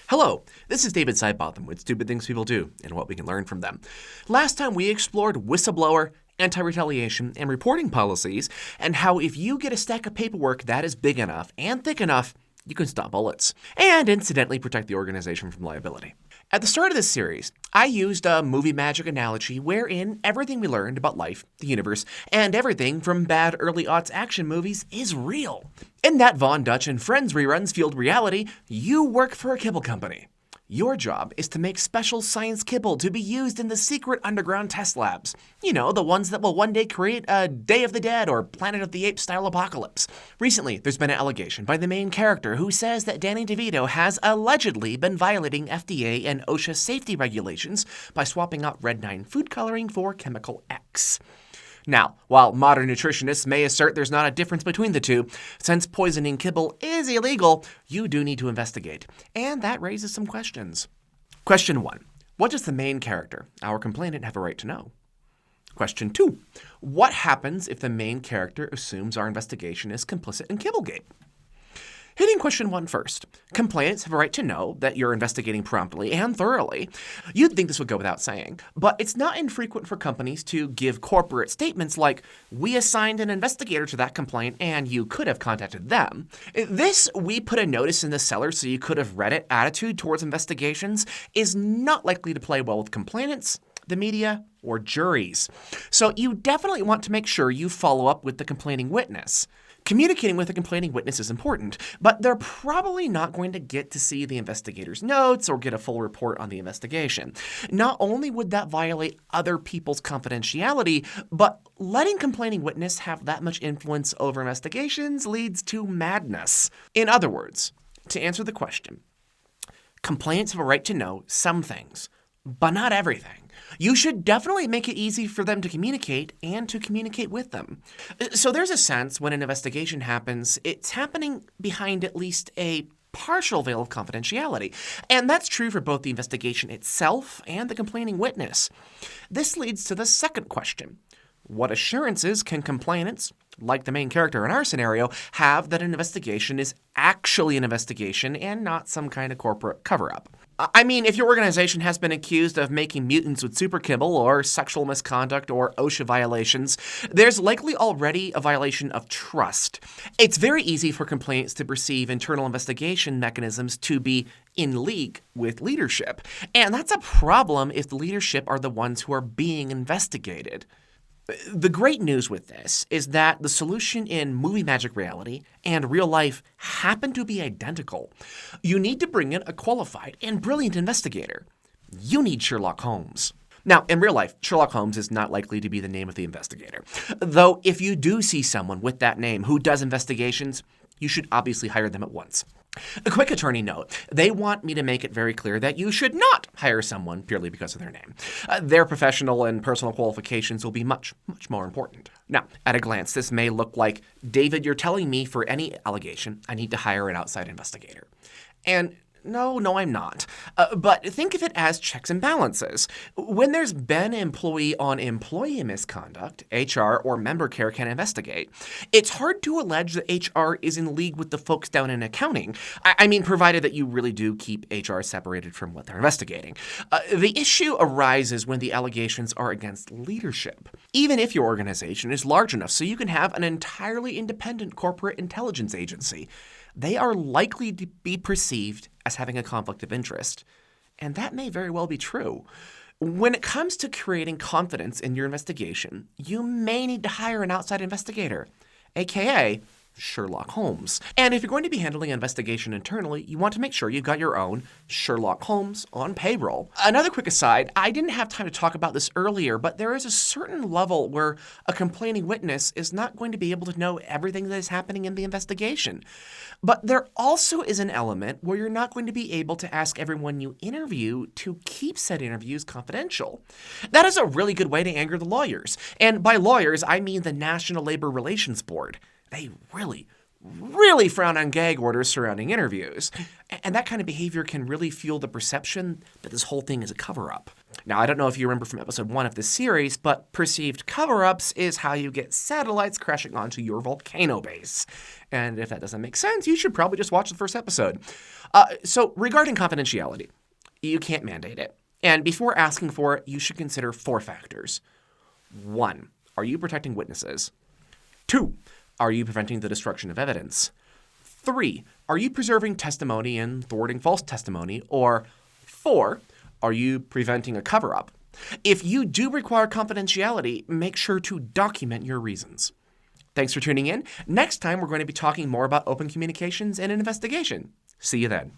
Hello, this is David Sidebotham with Stupid Things People Do and what we can learn from them. Last time we explored whistleblower, anti-retaliation, and reporting policies, and how if you get a stack of paperwork that is big enough and thick enough, you can stop bullets, and incidentally protect the organization from liability. At the start of this series, I used a movie magic analogy wherein everything we learned about life, the universe, and everything from bad early aughts action movies is real. In that Von Dutch and Friends reruns fueled reality, you work for a kibble company. Your job is to make special science kibble to be used in the secret underground test labs. You know, the ones that will one day create a Day of the Dead or Planet of the Apes style apocalypse. Recently, there's been an allegation by the main character who says that Danny DeVito has allegedly been violating FDA and OSHA safety regulations by swapping out Red 9 food coloring for Chemical X. Now, while modern nutritionists may assert there's not a difference between the two, since poisoning kibble is illegal, you do need to investigate. And that raises some questions. Question 1. What does the main character, our complainant, have a right to know? Question 2. What happens if the main character assumes our investigation is complicit in Kibblegate? Hitting question 1 first. Complainants have a right to know that you're investigating promptly and thoroughly. You'd think this would go without saying, but it's not infrequent for companies to give corporate statements like, "We assigned an investigator to that complaint and you could have contacted them." This "we put a notice in the cellar so you could have read it" attitude towards investigations is not likely to play well with complainants, the media, or juries. So you definitely want to make sure you follow up with the complaining witness. Communicating with a complaining witness is important, but they're probably not going to get to see the investigator's notes or get a full report on the investigation. Not only would that violate other people's confidentiality, but letting complaining witness have that much influence over investigations leads to madness. In other words, to answer the question, complainants have a right to know some things, but not everything. You should definitely make it easy for them to communicate and to communicate with them. So there's a sense when an investigation happens, it's happening behind at least a partial veil of confidentiality. And that's true for both the investigation itself and the complaining witness. This leads to the second question. What assurances can complainants, like the main character in our scenario, have that an investigation is actually an investigation and not some kind of corporate cover-up? I mean, if your organization has been accused of making mutants with super kibble or sexual misconduct or OSHA violations, there's likely already a violation of trust. It's very easy for complainants to perceive internal investigation mechanisms to be in league with leadership. And that's a problem if the leadership are the ones who are being investigated. The great news with this is that the solution in movie magic reality and real life happen to be identical. You need to bring in a qualified and brilliant investigator. You need Sherlock Holmes. Now, in real life, Sherlock Holmes is not likely to be the name of the investigator. Though if you do see someone with that name who does investigations, you should obviously hire them at once. A quick attorney note, they want me to make it very clear that you should not hire someone purely because of their name. Their professional and personal qualifications will be much, much more important. Now, at a glance, this may look like, David, you're telling me for any allegation, I need to hire an outside investigator. And no, I'm not. But think of it as checks and balances. When there's been employee-on-employee misconduct, HR or member care can investigate. It's hard to allege that HR is in league with the folks down in accounting. I mean, provided that you really do keep HR separated from what they're investigating. The issue arises when the allegations are against leadership, even if your organization is large enough so you can have an entirely independent corporate intelligence agency. They are likely to be perceived as having a conflict of interest. And that may very well be true. When it comes to creating confidence in your investigation, you may need to hire an outside investigator, aka Sherlock Holmes. And if you're going to be handling an investigation internally, you want to make sure you've got your own Sherlock Holmes on payroll. Another quick aside, I didn't have time to talk about this earlier, but there is a certain level where a complaining witness is not going to be able to know everything that is happening in the investigation. But there also is an element where you're not going to be able to ask everyone you interview to keep said interviews confidential. That is a really good way to anger the lawyers. And by lawyers, I mean the National Labor Relations Board. They really frown on gag orders surrounding interviews. And that kind of behavior can really fuel the perception that this whole thing is a cover-up. Now, I don't know if you remember from episode 1 of this series, but perceived cover-ups is how you get satellites crashing onto your volcano base. And if that doesn't make sense, you should probably just watch the first episode. So regarding confidentiality, you can't mandate it. And before asking for it, you should consider 4 factors. 1, are you protecting witnesses? 2, are you preventing the destruction of evidence? 3, are you preserving testimony and thwarting false testimony? Or 4, are you preventing a cover-up? If you do require confidentiality, make sure to document your reasons. Thanks for tuning in. Next time, we're going to be talking more about open communications and an investigation. See you then.